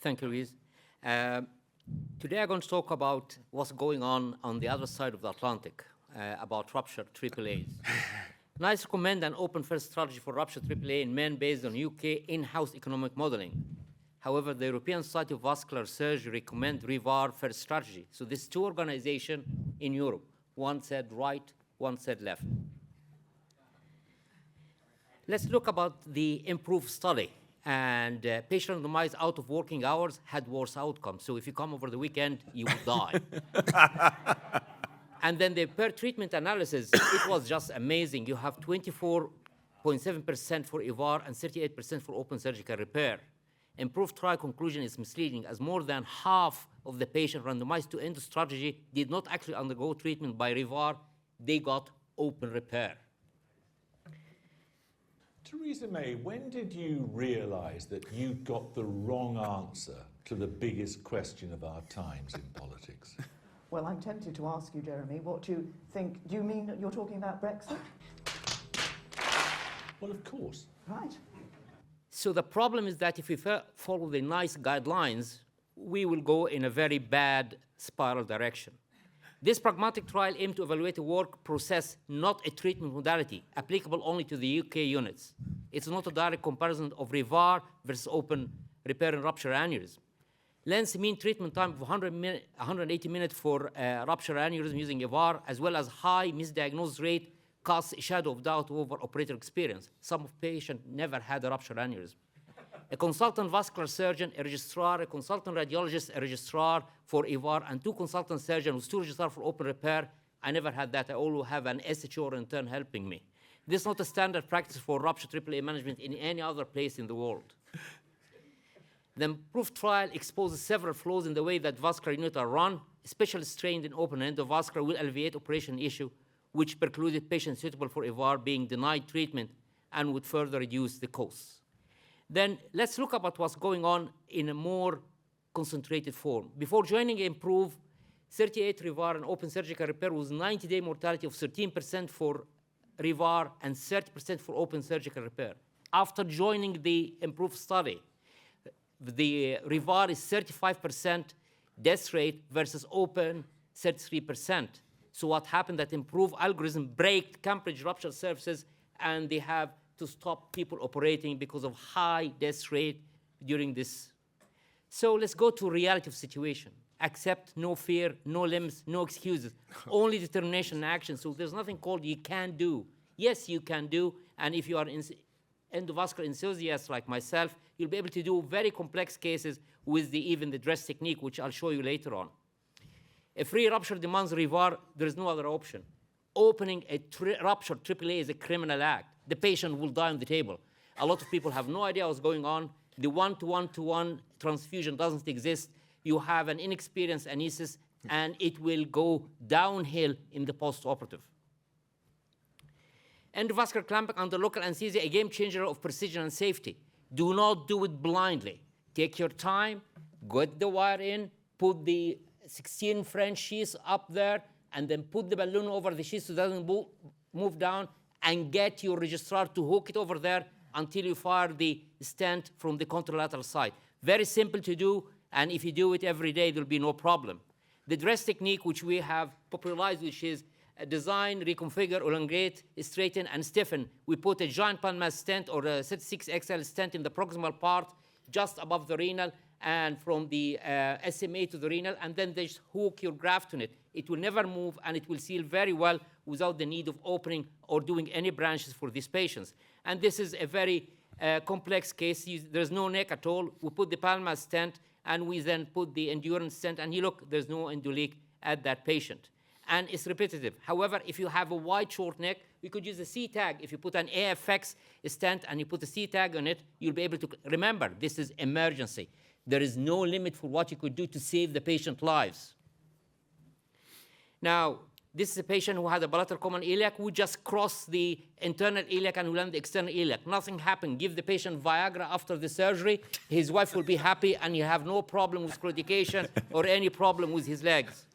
Thank you, Luis. Today I'm going to talk about what's going on the other side of the Atlantic, about ruptured AAAs. I recommend an open-first strategy for ruptured AAA in men based on UK in-house economic modeling. However, the European Society of Vascular Surgery recommend REVAR first strategy. So there's two organizations in Europe. One said right, one said left. Let's look about the IMPROVE study. And patient randomized out of working hours had worse outcomes. So if you come over the weekend, you will die. And then the per-treatment analysis, it was just amazing. You have 24.7% for EVAR and 38% for open surgical repair. IMPROVE trial conclusion is misleading, as more than half of the patients randomized to endo strategy did not actually undergo treatment by REVAR. They got open repair. Theresa May, when did you realize that you got the wrong answer to the biggest question of our times in politics? Well, I'm tempted to ask you, Jeremy, what do you think? Do you mean that you're talking about Brexit? Well, of course. Right. So the problem is that if we follow the NICE guidelines, we will go in a very bad spiral direction. This pragmatic trial aimed to evaluate a work process, not a treatment modality, applicable only to the UK units. It's not a direct comparison of REVAR versus open repair and rupture aneurysm. Lens mean treatment time of 180 minutes for rupture aneurysm using EVAR, as well as high misdiagnosis rate, casts a shadow of doubt over operator experience. Some of patients never had a rupture aneurysm. A consultant vascular surgeon, a registrar, a consultant radiologist, a registrar for EVAR, and 2 consultant surgeons with 2 registrars for open repair. I never had that. I always have an SHO or intern helping me. This is not a standard practice for rupture AAA management in any other place in the world. The IMPROVE trial exposes several flaws in the way that vascular units are run. Specialists trained in open endovascular will alleviate operation issue, which precluded patients suitable for EVAR being denied treatment and would further reduce the costs. Then let's look about what's going on in a more concentrated form. Before joining IMPROVE, 38 REVAR and open surgical repair was 90-day mortality of 13% for REVAR and 30% for open surgical repair. After joining the IMPROVE study, the REVAR is 35% death rate versus open 33%. So what happened that IMPROVE algorithm break Cambridge rupture surfaces, and they have to stop people operating because of high death rate during this. So let's go to reality of situation. Accept, no fear, no limits, no excuses, only determination and action. So there's nothing called you can do. Yes, you can do, and if you are endovascular enthusiast like myself, you'll be able to do very complex cases with even the dress technique, which I'll show you later on. If rupture demands REVAR, there is no other option. Opening a ruptured AAA is a criminal act. The patient will die on the table. A lot of people have no idea what's going on. The one-to-one-to-one transfusion doesn't exist. You have an inexperienced anesthetist, and it will go downhill in the post-operative. Endovascular clamping under local anesthesia, a game changer of precision and safety. Do not do it blindly. Take your time, get the wire in, put the 16 French sheaths up there, and then put the balloon over the sheath so it doesn't move down, and get your registrar to hook it over there until you fire the stent from the contralateral side. Very simple to do, and if you do it every day, there'll be no problem. The dress technique, which we have popularized, which is design, reconfigure, elongate, straighten, and stiffen. We put a giant Panmas stent or a 36XL stent in the proximal part, just above the renal, and from the SMA to the renal, and then they just hook your graft on it. It will never move, and it will seal very well without the need of opening or doing any branches for these patients. And this is a very complex case. There's no neck at all. We put the Palmas stent, and we then put the endurance stent, and you look, there's no endo leak at that patient. And it's repetitive. However, if you have a wide, short neck, you could use a C-tag. If you put an AFX stent and you put a C-tag on it, you'll be able to, remember, this is emergency. There is no limit for what you could do to save the patient lives. Now, this is a patient who had a bilateral common iliac. We just cross the internal iliac and we land the external iliac. Nothing happened. Give the patient Viagra after the surgery. His wife will be happy, and you have no problem with claudication or any problem with his legs.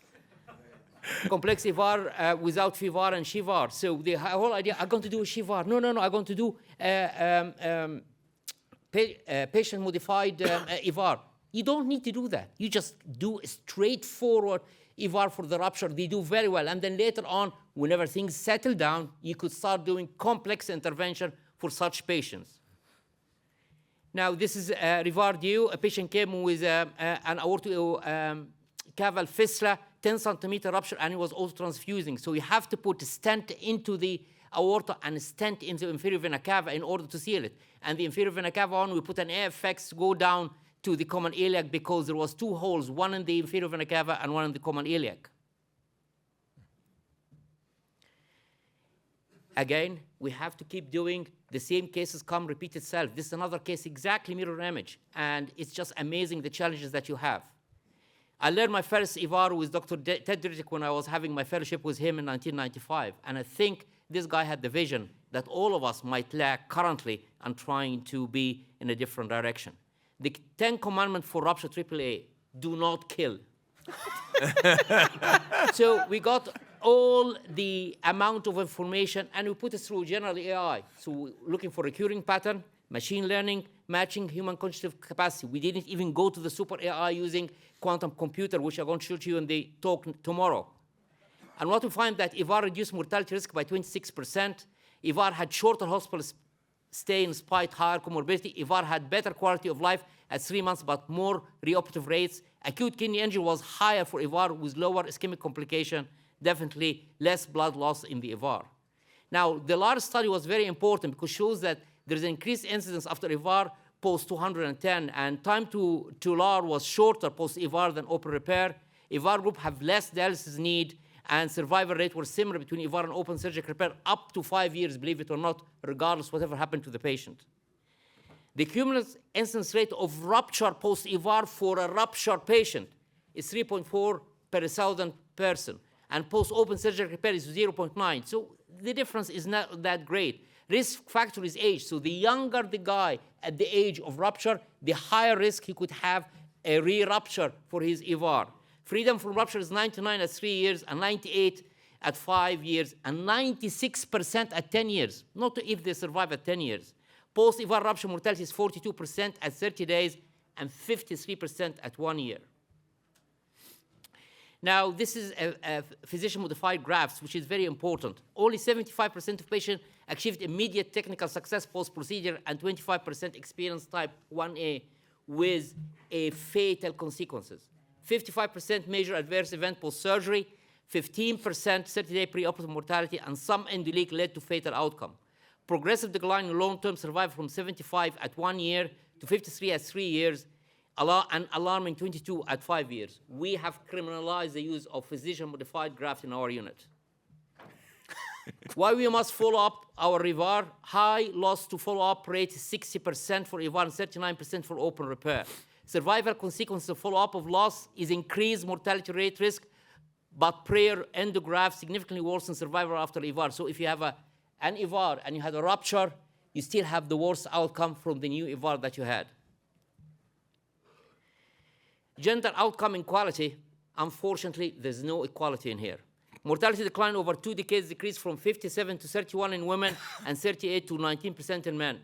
Complex EVAR without FIVAR and SHIVAR. So the whole idea, I'm going to do a SHIVAR. No, I'm going to do patient-modified EVAR. You don't need to do that. You just do a straightforward EVAR for the rupture. They do very well. And then later on, whenever things settle down, you could start doing complex intervention for such patients. Now, this is Rivard. A patient came with an aortocaval fistula, 10 centimeter rupture, and he was also transfusing. So you have to put a stent into the aorta and a stent into the inferior vena cava in order to seal it. And the inferior vena cava on, we put an AFX to go down to the common iliac because there was 2 holes, one in the inferior vena cava and one in the common iliac. Again, we have to keep doing the same cases come repeat itself. This is another case, exactly mirror image. And it's just amazing the challenges that you have. I learned my first EVAR with Dr. Ted Dridrick when I was having my fellowship with him in 1995. And I think this guy had the vision that all of us might lack currently and trying to be in a different direction. The 10 commandments for rupture AAA, do not kill. So we got all the amount of information and we put it through general AI. So looking for recurring pattern, machine learning, matching human cognitive capacity. We didn't even go to the super AI using quantum computer, which I'm going to show to you in the talk tomorrow. And what we find that EVAR reduced mortality risk by 26%. EVAR had shorter hospital stay in spite higher comorbidity. EVAR had better quality of life at 3 months, but more reoperative rates. Acute kidney injury was higher for EVAR with lower ischemic complication, definitely less blood loss in the EVAR. Now, the LAR study was very important because it shows that there's an increased incidence after EVAR post-210, and time to LAR was shorter post-EVAR than open repair. EVAR group have less dialysis need, and survival rate were similar between EVAR and open surgical repair up to 5 years, believe it or not, regardless whatever happened to the patient. The cumulative incidence rate of rupture post-EVAR for a ruptured patient is 3.4 per 1,000 person, and post-open surgical repair is 0.9. So the difference is not that great. Risk factor is age. So the younger the guy at the age of rupture, the higher risk he could have a re-rupture for his EVAR. Freedom from rupture is 99 at 3 years, and 98 at 5 years, and 96% at 10 years, not if they survive at 10 years. Post-EVAR rupture mortality is 42% at 30 days, and 53% at 1 year. Now, this is a physician-modified graphs, which is very important. Only 75% of patients achieved immediate technical success post-procedure, and 25% experienced type 1A with a fatal consequences. 55% major adverse event post-surgery, 15% 30-day preoperative mortality, and some endoleak led to fatal outcome. Progressive decline in long-term survival from 75 at 1 year to 53 at 3 years, and alarming 22 at 5 years. We have criminalized the use of physician-modified graft in our unit. Why we must follow up our EVAR? High loss to follow-up rate is 60% for EVAR and 39% for open repair. Survival consequences of follow-up of loss is increased mortality rate risk, but prior endograft significantly worsen survival after EVAR. So if you have an EVAR and you had a rupture, you still have the worst outcome from the new EVAR that you had. Gender outcome inequality, unfortunately, there's no equality in here. Mortality decline over 2 decades decreased from 57 to 31 in women and 38 to 19% in men.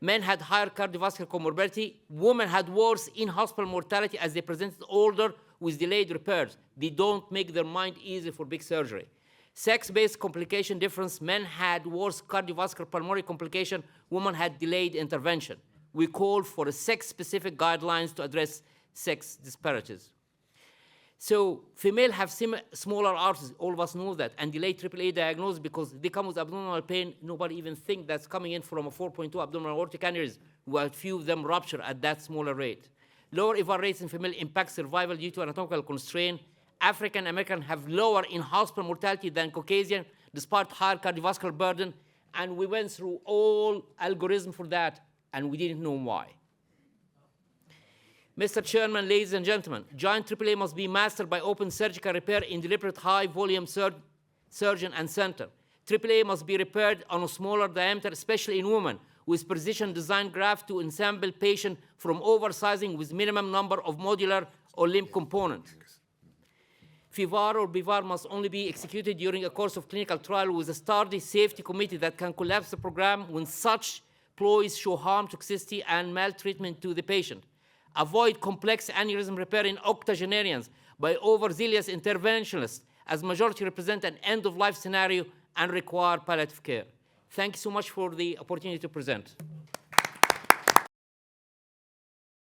Men had higher cardiovascular comorbidity. Women had worse in-hospital mortality as they presented older with delayed repairs. They don't make their mind easy for big surgery. Sex-based complication difference, men had worse cardiovascular pulmonary complication, women had delayed intervention. We call for a sex-specific guidelines to address sex disparities. So female have smaller arteries, all of us know that, and delayed AAA diagnosis because they come with abdominal pain. Nobody even think that's coming in from a 4.2 abdominal aortic aneurysm, where few of them rupture at that smaller rate. Lower EVAR rates in female impact survival due to anatomical constraint. African American have lower in-hospital mortality than Caucasian, despite higher cardiovascular burden, and we went through all algorithm for that, and we didn't know why. Mr. Chairman, ladies and gentlemen, giant AAA must be mastered by open surgical repair in deliberate high-volume surgeon and center. AAA must be repaired on a smaller diameter, especially in women, with precision design graft to ensemble patient from oversizing with minimum number of modular or limb components. FIVAR or BIVAR must only be executed during a course of clinical trial with a sturdy safety committee that can collapse the program when such ploys show harm, toxicity, and maltreatment to the patient. avoid complex aneurysm repair in octogenarians by overzealous interventionalists, as majority represent an end-of-life scenario and require palliative care. Thank you so much for the opportunity to present.